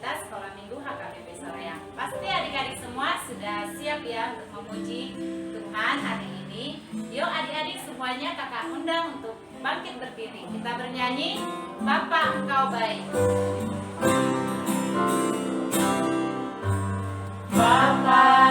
kita sekolah minggu HKBP Soreang. Pasti adik-adik semua sudah siap ya untuk memuji Tuhan hari ini. Yuk adik-adik semuanya kakak undang untuk bangkit berdiri. Kita bernyanyi Bapa Engkau Baik. Bapa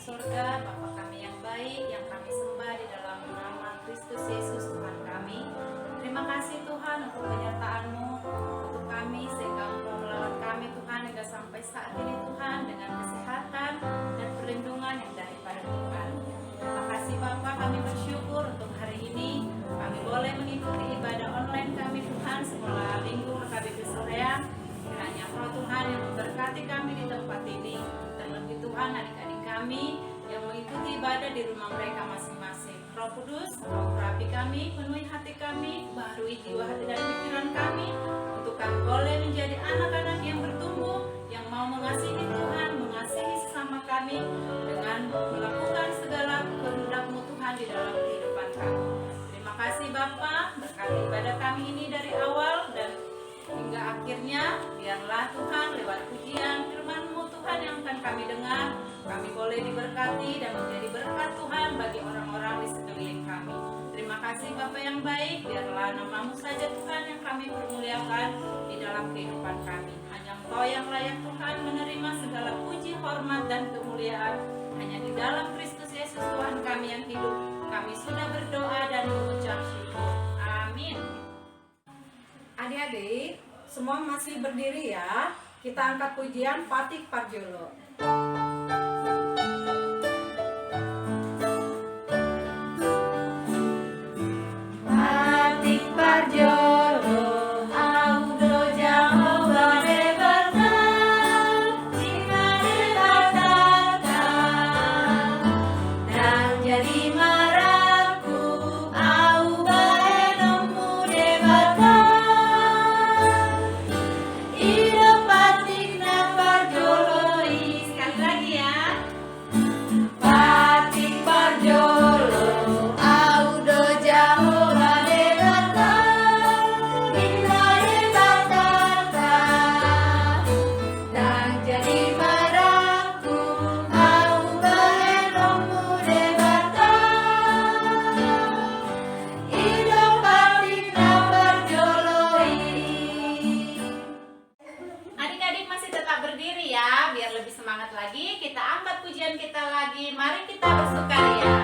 surga, Bapa kami yang baik, yang kami sembah di dalam nama Kristus Yesus Tuhan kami. Terima kasih Tuhan untuk penyertaan-Mu untuk kami, sehingga Engkau melawat kami Tuhan hingga sampai saat ini Tuhan, dengan kesehatan dan perlindungan yang daripada Tuhan. Terima kasih Bapa, kami bersyukur untuk hari ini kami boleh mengikuti ibadah online kami Tuhan, sekolah minggu HKBP Soreang. Kiranya Engkau Tuhan yang memberkati kami di tempat ini, terlebih Tuhan adik-adik kami yang mengikuti ibadah di rumah mereka masing-masing. Roh Kudus, Roh urapi kami, penuhi hati kami, baharui jiwa, hati dan pikiran kami, untuk kami boleh menjadi anak-anak yang bertumbuh, yang mau mengasihi Tuhan, mengasihi sesama kami, dengan melakukan segala kehendak-Mu Tuhan di dalam kehidupan kami. Terima kasih Bapa, berkati ibadah kami ini dari awal dan hingga akhirnya. Biarlah Tuhan lewat pujian firman-Mu Tuhan yang akan kami dengar, kami boleh diberkati dan menjadi berkat Tuhan bagi orang-orang di sekeliling kami. Terima kasih Bapa yang baik, biarlah nama-Mu saja Tuhan yang kami permuliakan di dalam kehidupan kami. Hanya Engkau yang layak Tuhan menerima segala puji, hormat dan kemuliaan. Hanya di dalam Kristus Yesus Tuhan kami yang hidup, kami sudah berdoa dan mengucap syukur. Amin. Adik-adik, semua masih berdiri ya. Kita angkat pujian Patik Parjolo. Patik Parjolo, audo Jehovah debatkan, jika dikatakan, dan jadi maraku, au baenomu debatkan, ida patik na Parjolo semangat lagi, kita angkat pujian kita lagi. Mari kita bersukaria.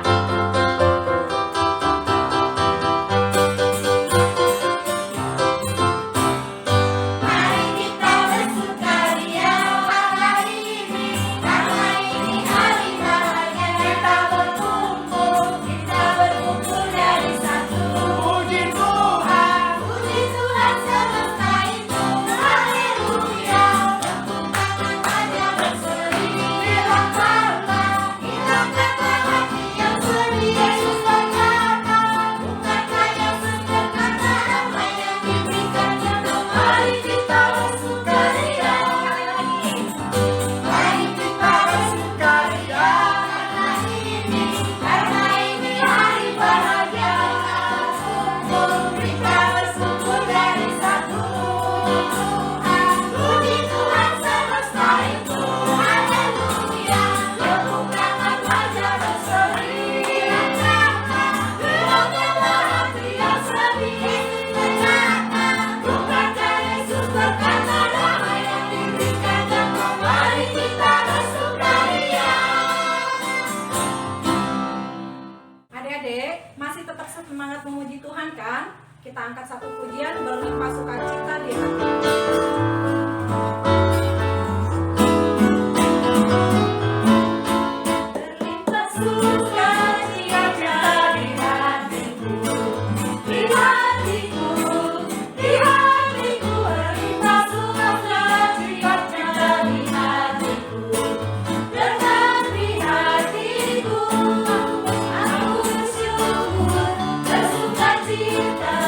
Adik-adik masih tetap semangat memuji Tuhan kan? Kita angkat satu pujian berlimpah sukacita di hati. Berlimpah sukacita di hatiku, di hatiku, di hatiku. Berlimpah sukacita di hatiku, dengan di hatiku. Aku bersyukur, bersukacita,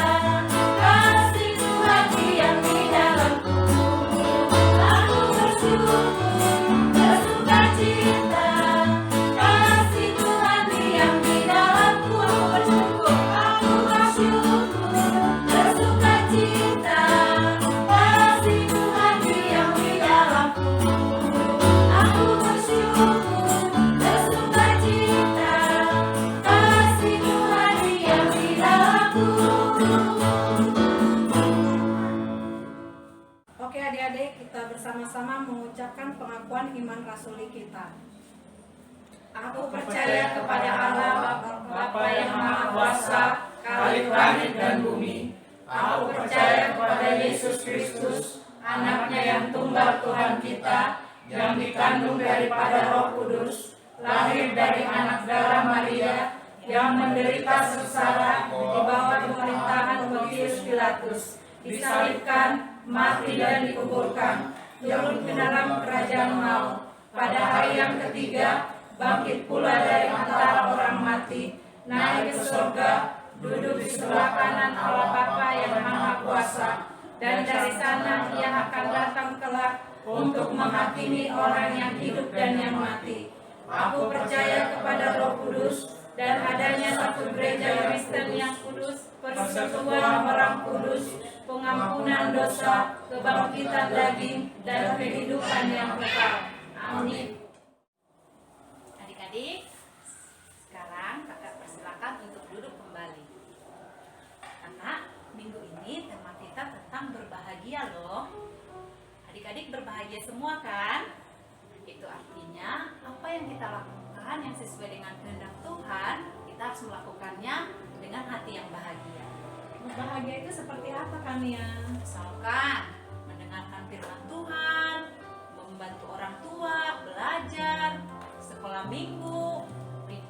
kasih Tuhan diam di dalamku. Aku bersyukur, bersukacita, kasih Tuhan diam di dalamku. Aku bersyukur, bersukacita, kasih Tuhan diam di dalamku. Aku bersyukur, bersukacita, kasih Tuhan diam di dalamku. Oke adik-adik, kita bersama-sama mengucapkan pengakuan iman rasuli kita. Aku percaya kepada Allah Bapa yang Maha Kuasa, Khalik langit dan bumi. Aku percaya kepada Yesus Kristus, anaknya yang tunggal Tuhan kita, yang dikandung daripada Roh Kudus, lahir dari anak darah Maria, yang menderita sengsara di bawah pemerintahan Pontius Pilatus, disalibkan, mati dan dikuburkan, turun ke dalam kerajaan maut. Pada hari yang ketiga, bangkit pula dari antara orang mati, naik ke surga, duduk di sebelah kanan Allah Bapa yang Maha Kuasa, dan dari sana Ia akan datang kelak untuk menghakimi orang yang hidup dan yang mati. Aku percaya kepada Roh Kudus dan adanya satu gereja Kristen yang kudus, persekutuan orang kudus, pengampunan dosa, kebangkitan daging, dan kehidupan yang kekal. Amin. Adik-adik, sekarang kakak persilakan untuk duduk kembali. Karena minggu ini tema kita tentang berbahagia loh. Adik-adik berbahagia semua kan? Itu artinya apa yang kita lakukan yang sesuai dengan kehendak Tuhan, kita harus melakukannya dengan hati yang bahagia. Bahagia itu seperti apa kan ya? Misalkan mendengarkan firman Tuhan, membantu orang tua, belajar, sekolah minggu,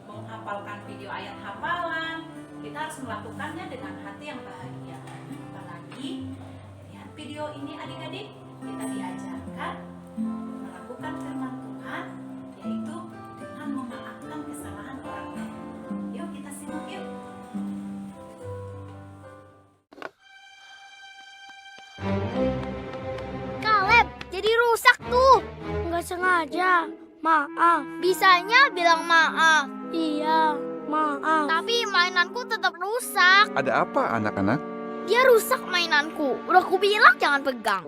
menghafalkan video ayat hafalan. Kita harus melakukannya dengan hati yang bahagia. Apalagi lihat video ini adik-adik, kita diajarkan melakukan firman Tuhan, yaitu dengan memaafkan kesalahan orang lain. Yuk kita simak yuk. Kaleb, jadi rusak tuh. Nggak sengaja. Maaf. Bisanya bilang maaf. Iya, maaf. Tapi mainanku tetap rusak. Ada apa anak-anak? Dia rusak mainanku. Udah aku bilang jangan pegang.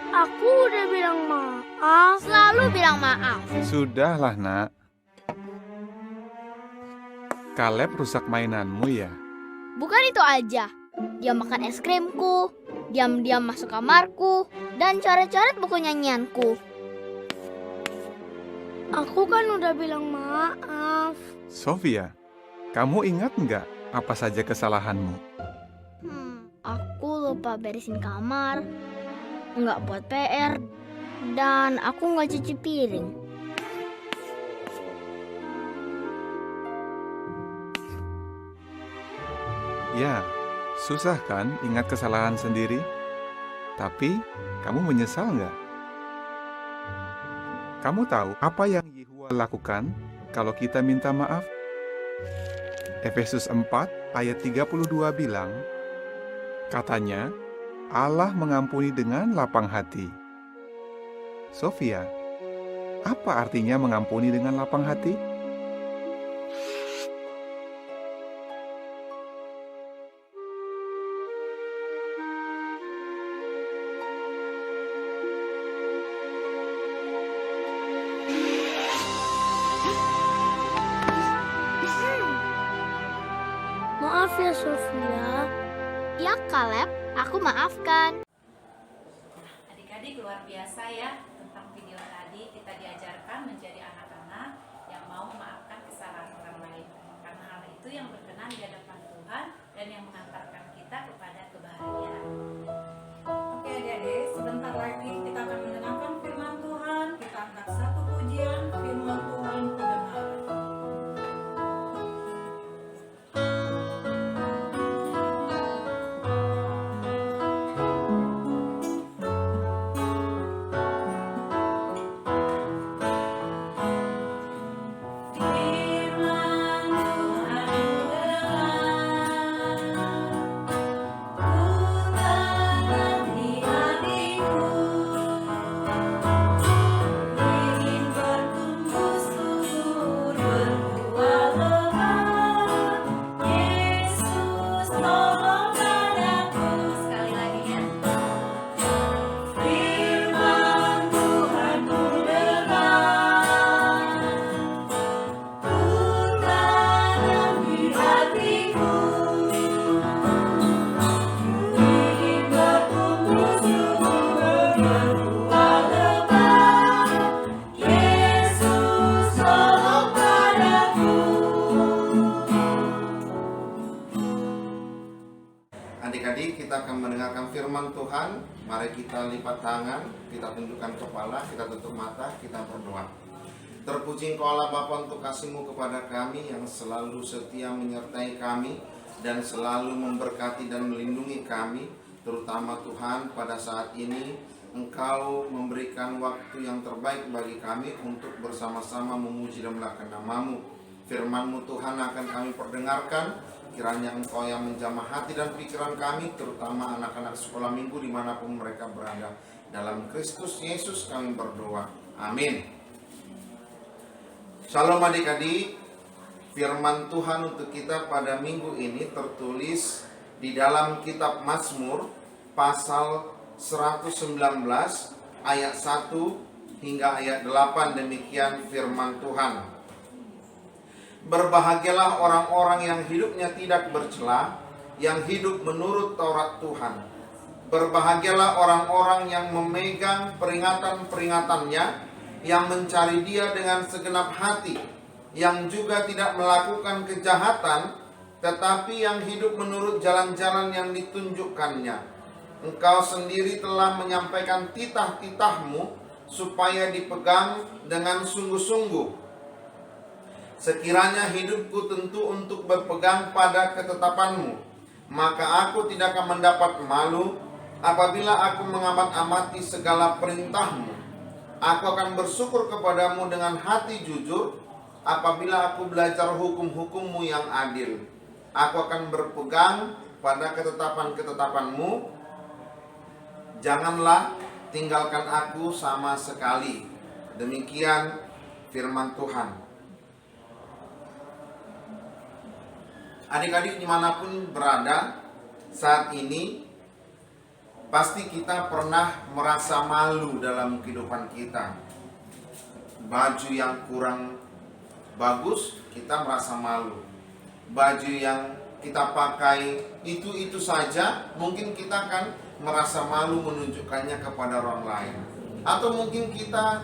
Aku udah bilang maaf. Selalu bilang maaf. Sudahlah nak. Kaleb rusak mainanmu ya? Bukan itu aja. Dia makan es krimku, diam-diam masuk kamarku, dan coret-coret buku nyanyianku. Aku kan udah bilang maaf. Sofia, kamu ingat nggak apa saja kesalahanmu? Aku lupa beresin kamar, nggak buat PR, dan aku nggak cuci piring. Ya, susah kan ingat kesalahan sendiri? Tapi, kamu menyesal nggak? Kamu tahu apa yang Yehua lakukan kalau kita minta maaf? Efesus 4 ayat 32 bilang, katanya, Allah mengampuni dengan lapang hati. Sofia, apa artinya mengampuni dengan lapang hati? Maaf ya Sofia. Ya Kaleb, aku maafkan. Adik-adik luar biasa ya, tentang video tadi kita diajarkan menjadi anak-anak yang mau memaafkan kesalahan orang lain. Karena hal itu yang berkenan di hadapan Tuhan dan yang mengantarkan kita kepada kebahagiaan. Oke adik-adik, sebentar lagi kita akan mendengarkan firman Tuhan. Kita angkat satu pujian, firman Tuhan kebenaran. Sekali lagi ya. Adik-adik, kita akan mendengarkan firman Tuhan. Mari kita lipat tangan, kita tundukkan kepala, kita tutup mata, kita berdoa. Terpuji Engkau Allah Bapa untuk kasih-Mu kepada kami yang selalu setia menyertai kami dan selalu memberkati dan melindungi kami. Terutama Tuhan, pada saat ini Engkau memberikan waktu yang terbaik bagi kami untuk bersama-sama memuji dan melakukan nama-Mu. Firman-Mu Tuhan akan kami perdengarkan. Kiranya Engkau yang menjamah hati dan pikiran kami, terutama anak-anak sekolah minggu dimanapun mereka berada. Dalam Kristus Yesus kami berdoa. Amin. Shalom adik-adik. Firman Tuhan untuk kita pada minggu ini tertulis di dalam kitab Mazmur pasal 119 ayat 1 hingga ayat 8. Demikian firman Tuhan. Berbahagialah orang-orang yang hidupnya tidak bercela, yang hidup menurut Taurat Tuhan. Berbahagialah orang-orang yang memegang peringatan-peringatannya, yang mencari Dia dengan segenap hati, yang juga tidak melakukan kejahatan, tetapi yang hidup menurut jalan-jalan yang ditunjukkannya. Engkau sendiri telah menyampaikan titah-titah-Mu supaya dipegang dengan sungguh-sungguh. Sekiranya hidupku tentu untuk berpegang pada ketetapan-Mu, maka aku tidak akan mendapat malu apabila aku mengamat-amati segala perintah-Mu. Aku akan bersyukur kepadamu dengan hati jujur apabila aku belajar hukum-hukum-Mu yang adil. Aku akan berpegang pada ketetapan-ketetapan-Mu. Janganlah tinggalkan aku sama sekali. Demikian firman Tuhan. Adik-adik dimanapun berada saat ini, pasti kita pernah merasa malu dalam kehidupan kita. Baju yang kurang bagus, kita merasa malu. Baju yang kita pakai itu saja, mungkin kita akan merasa malu menunjukkannya kepada orang lain. Atau mungkin kita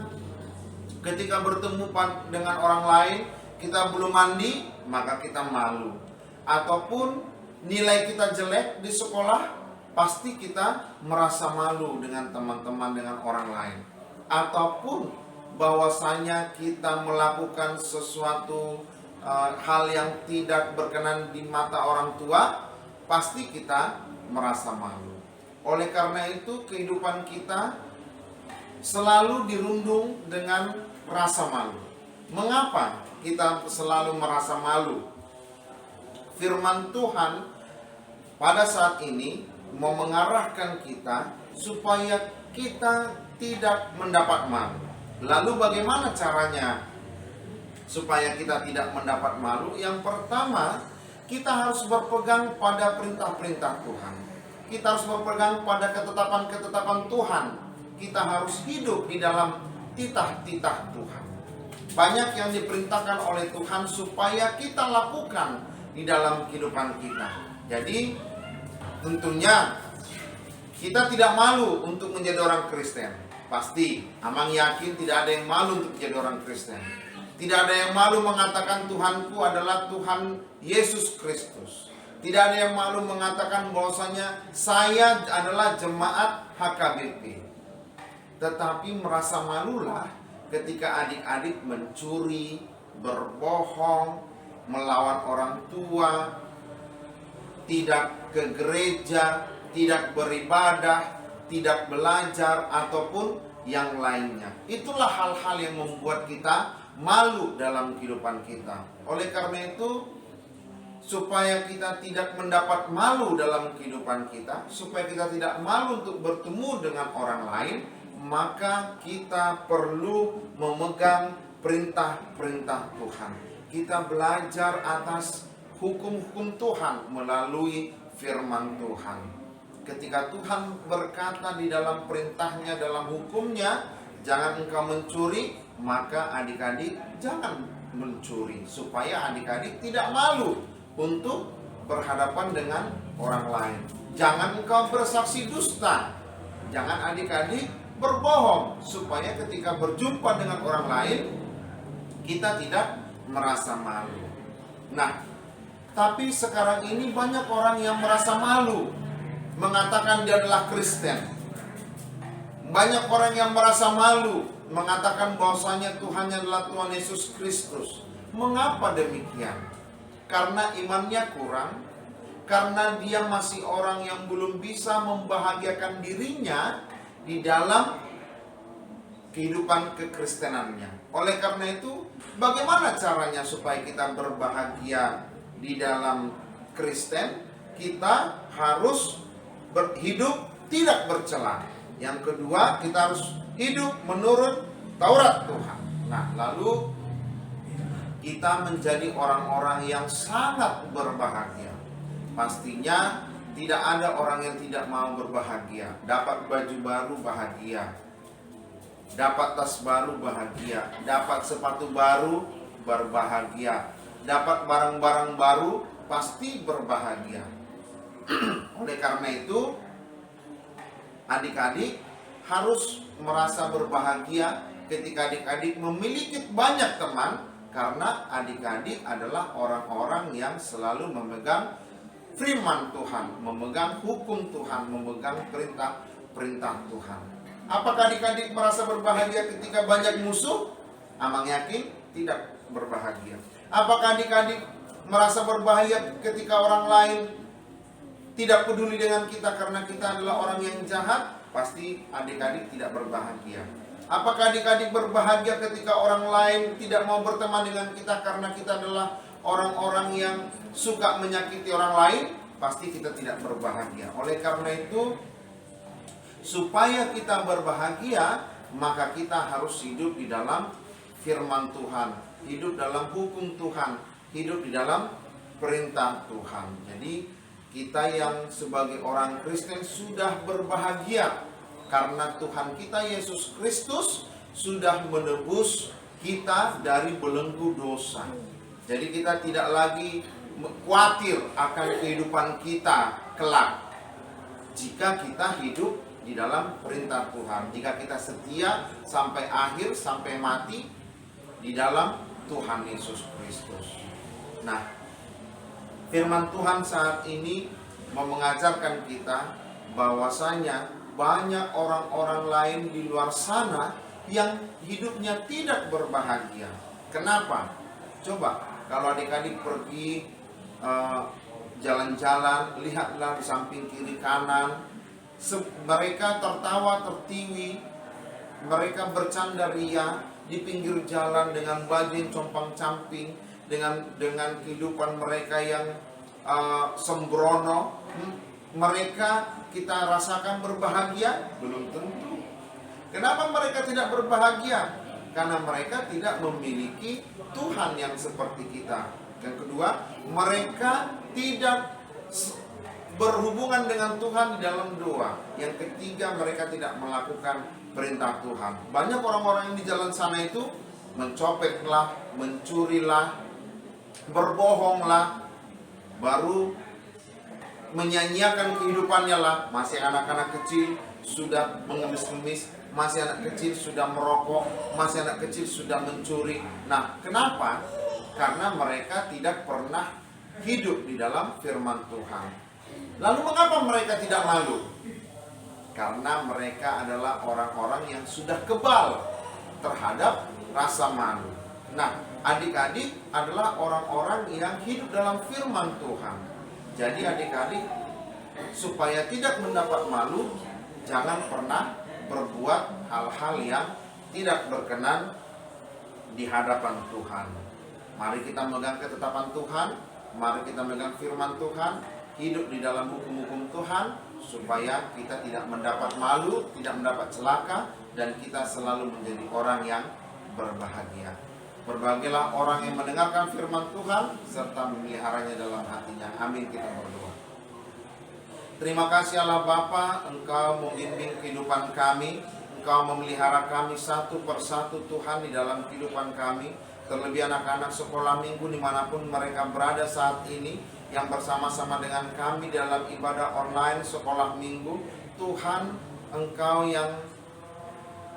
Ketika bertemu dengan orang lain, kita belum mandi, maka kita malu. Ataupun nilai kita jelek di sekolah, pasti kita merasa malu dengan teman-teman, dengan orang lain. Ataupun bahwasanya kita melakukan sesuatu hal yang tidak berkenan di mata orang tua, pasti kita merasa malu. Oleh karena itu, kehidupan kita selalu dirundung dengan rasa malu. Mengapa kita selalu merasa malu? Firman Tuhan pada saat ini mau mengarahkan kita supaya kita tidak mendapat malu. Lalu bagaimana caranya supaya kita tidak mendapat malu? Yang pertama, kita harus berpegang pada perintah-perintah Tuhan. Kita harus berpegang pada ketetapan-ketetapan Tuhan. Kita harus hidup di dalam titah-titah Tuhan. Banyak yang diperintahkan oleh Tuhan supaya kita lakukan di dalam kehidupan kita. Jadi tentunya kita tidak malu untuk menjadi orang Kristen. Pasti, Amang yakin tidak ada yang malu untuk menjadi orang Kristen. Tidak ada yang malu mengatakan Tuhanku adalah Tuhan Yesus Kristus. Tidak ada yang malu mengatakan bahwasanya saya adalah jemaat HKBP. Tetapi merasa malulah ketika adik-adik mencuri, berbohong, melawan orang tua, tidak ke gereja, tidak beribadah, tidak belajar, ataupun yang lainnya. Itulah hal-hal yang membuat kita malu dalam kehidupan kita. Oleh karena itu, supaya kita tidak mendapat malu dalam kehidupan kita, supaya kita tidak malu untuk bertemu dengan orang lain, maka kita perlu memegang perintah-perintah Tuhan. Kita belajar atas hukum-hukum Tuhan melalui firman Tuhan. Ketika Tuhan berkata di dalam perintahnya, dalam hukumnya, jangan engkau mencuri, maka adik-adik jangan mencuri, supaya adik-adik tidak malu untuk berhadapan dengan orang lain. Jangan engkau bersaksi dusta, jangan adik-adik berbohong, supaya ketika berjumpa dengan orang lain kita tidak merasa malu. Nah, tapi sekarang ini banyak orang yang merasa malu mengatakan dia adalah Kristen. Banyak orang yang merasa malu mengatakan bahwasanya Tuhannya adalah Tuhan Yesus Kristus. Mengapa demikian? Karena imannya kurang, karena dia masih orang yang belum bisa membahagiakan dirinya di dalam kehidupan kekristenannya. Oleh karena itu, bagaimana caranya supaya kita berbahagia di dalam Kristen? Kita harus hidup tidak bercela. Yang kedua, kita harus hidup menurut Taurat Tuhan. Nah, lalu kita menjadi orang-orang yang sangat berbahagia. Pastinya tidak ada orang yang tidak mau berbahagia. Dapat baju baru bahagia, dapat tas baru bahagia, dapat sepatu baru berbahagia, dapat barang-barang baru pasti berbahagia. Oleh karena itu, adik-adik harus merasa berbahagia ketika adik-adik memiliki banyak teman, karena adik-adik adalah orang-orang yang selalu memegang firman Tuhan, memegang hukum Tuhan, memegang perintah-perintah Tuhan. Apakah adik-adik merasa berbahagia ketika banyak musuh? Amang yakin tidak berbahagia. Apakah adik-adik merasa berbahagia ketika orang lain tidak peduli dengan kita karena kita adalah orang yang jahat? Pasti adik-adik tidak berbahagia. Apakah adik-adik berbahagia ketika orang lain tidak mau berteman dengan kita karena kita adalah orang-orang yang suka menyakiti orang lain? Pasti kita tidak berbahagia. Oleh karena itu, supaya kita berbahagia, maka kita harus hidup di dalam firman Tuhan, hidup dalam hukum Tuhan, hidup di dalam perintah Tuhan. Jadi kita yang sebagai orang Kristen sudah berbahagia karena Tuhan kita Yesus Kristus sudah menebus kita dari belenggu dosa. Jadi kita tidak lagi khawatir akan kehidupan kita kelak jika kita hidup di dalam perintah Tuhan. Jika kita setia sampai akhir, sampai mati di dalam Tuhan Yesus Kristus. Nah, firman Tuhan saat ini mau mengajarkan kita bahwasanya banyak orang-orang lain di luar sana yang hidupnya tidak berbahagia. Kenapa? Coba kalau adik-adik pergi jalan-jalan, lihatlah di samping kiri kanan, mereka tertawa tertiwi, mereka bercanda ria di pinggir jalan dengan baju yang compang-camping, dengan kehidupan mereka yang sembrono. Mereka kita rasakan berbahagia? Belum tentu. Kenapa mereka tidak berbahagia? Karena mereka tidak memiliki Tuhan yang seperti kita. Yang kedua, mereka tidak berhubungan dengan Tuhan di dalam doa. Yang ketiga, mereka tidak melakukan perintah Tuhan. Banyak orang-orang yang di jalan sana itu mencopetlah, mencurilah, berbohonglah, baru menyanyiakan kehidupannya lah. Masih anak-anak kecil sudah mengemis-ngemis, masih anak kecil sudah merokok, masih anak kecil sudah mencuri. Nah, kenapa? Karena mereka tidak pernah hidup di dalam firman Tuhan. Lalu mengapa mereka tidak malu? Karena mereka adalah orang-orang yang sudah kebal terhadap rasa malu. Nah, adik-adik adalah orang-orang yang hidup dalam firman Tuhan. Jadi adik-adik, supaya tidak mendapat malu, jangan pernah berbuat hal-hal yang tidak berkenan di hadapan Tuhan. Mari kita memegang ketetapan Tuhan, mari kita memegang firman Tuhan, hidup di dalam hukum-hukum Tuhan, supaya kita tidak mendapat malu, tidak mendapat celaka, dan kita selalu menjadi orang yang berbahagia. Berbahagialah orang yang mendengarkan firman Tuhan serta memeliharanya dalam hatinya. Amin. Kita berdoa. Terima kasih Allah Bapa, Engkau membimbing kehidupan kami, Engkau memelihara kami satu persatu Tuhan di dalam kehidupan kami. Terlebih anak-anak sekolah minggu dimanapun mereka berada saat ini, yang bersama-sama dengan kami dalam ibadah online sekolah minggu. Tuhan, Engkau yang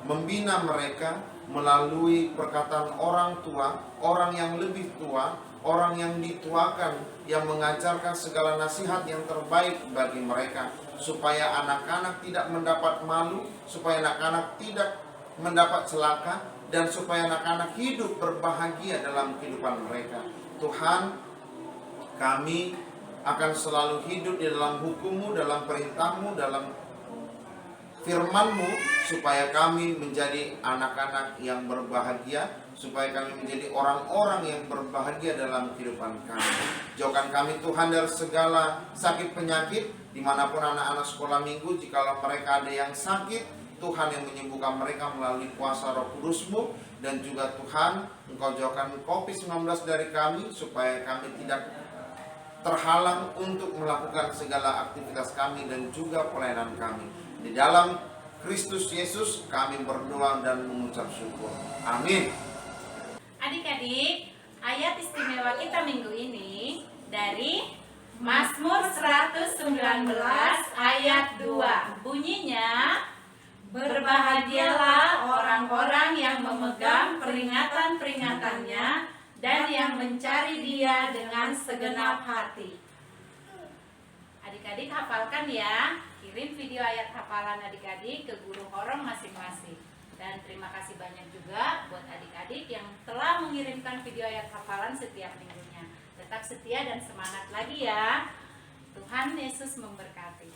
membina mereka melalui perkataan orang tua, orang yang lebih tua, orang yang dituakan, yang mengajarkan segala nasihat yang terbaik bagi mereka, supaya anak-anak tidak mendapat malu, supaya anak-anak tidak mendapat celaka, dan supaya anak-anak hidup berbahagia dalam kehidupan mereka. Tuhan, kami akan selalu hidup di dalam hukum-Mu, dalam perintah-Mu, dalam firman-Mu, supaya kami menjadi anak-anak yang berbahagia, supaya kami menjadi orang-orang yang berbahagia dalam kehidupan kami. Jauhkan kami Tuhan dari segala sakit penyakit, dimanapun anak-anak sekolah minggu, jikalau mereka ada yang sakit, Tuhan yang menyembuhkan mereka melalui kuasa Roh Kudus-Mu. Dan juga Tuhan, Engkau jauhkan COVID-19 dari kami, supaya kami tidak terhalang untuk melakukan segala aktivitas kami dan juga pelayanan kami. Di dalam Kristus Yesus kami berdoa dan mengucap syukur. Amin. Adik-adik, ayat istimewa kita minggu ini dari Mazmur 119 ayat 2. Bunyinya, berbahagialah orang-orang yang memegang peringatan-peringatannya dan yang mencari Dia dengan segenap hati. Adik-adik hafalkan ya. Kirim video ayat hafalan adik-adik ke guru horong masing-masing. Dan terima kasih banyak juga buat adik-adik yang telah mengirimkan video ayat hafalan setiap minggunya. Tetap setia dan semangat lagi ya. Tuhan Yesus memberkati.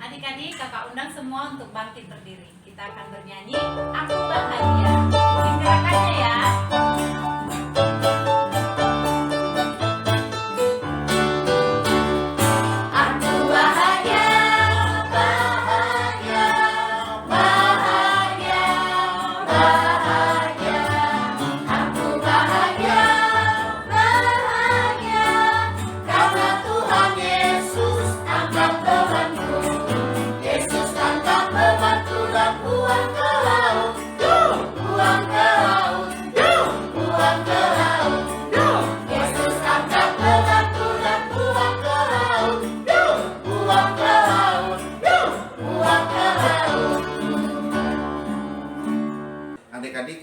Adik-adik, kakak undang semua untuk bangkit berdiri. Kita akan bernyanyi Aku Bahagia. Ikuti gerakannya ya. Yesus angkat beban dan buang ke laut, buang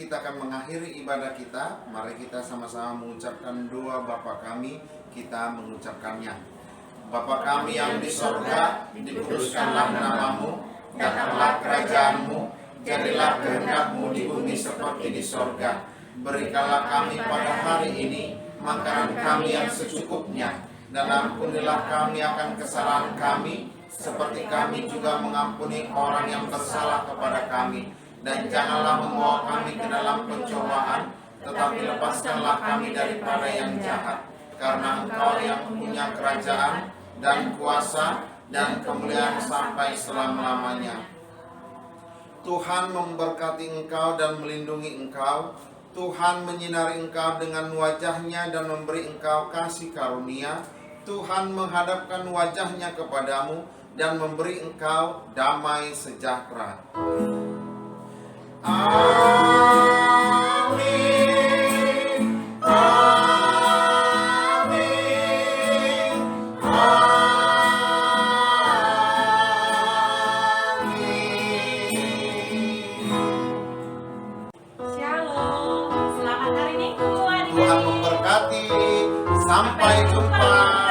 kita akan mengakhiri ibadah kita. Mari kita sama-sama mengucapkan doa Bapa kami. Kita mengucapkannya. Bapa kami yang di sorga, dikuduskanlah namamu, datanglah kerajaanmu, jadilah kehendak-Mu di bumi seperti di sorga. Berikanlah kami pada hari ini makanan kami yang secukupnya, dan ampunilah kami akan kesalahan kami, seperti kami juga mengampuni orang yang bersalah kepada kami. Dan janganlah membawa kami ke dalam pencobaan, tetapi lepaskanlah kami daripada yang jahat. Karena Engkau yang punya kerajaan dan kuasa dan kemuliaan sampai selama-lamanya. Tuhan memberkati engkau dan melindungi engkau. Tuhan menyinari engkau dengan wajah-Nya dan memberi engkau kasih karunia. Tuhan menghadapkan wajah-Nya kepadamu dan memberi engkau damai sejahtera. Amin. Amin. Shalom. Selamat hari Minggu, adik-adik. Tuhan memberkati. Sampai jumpa.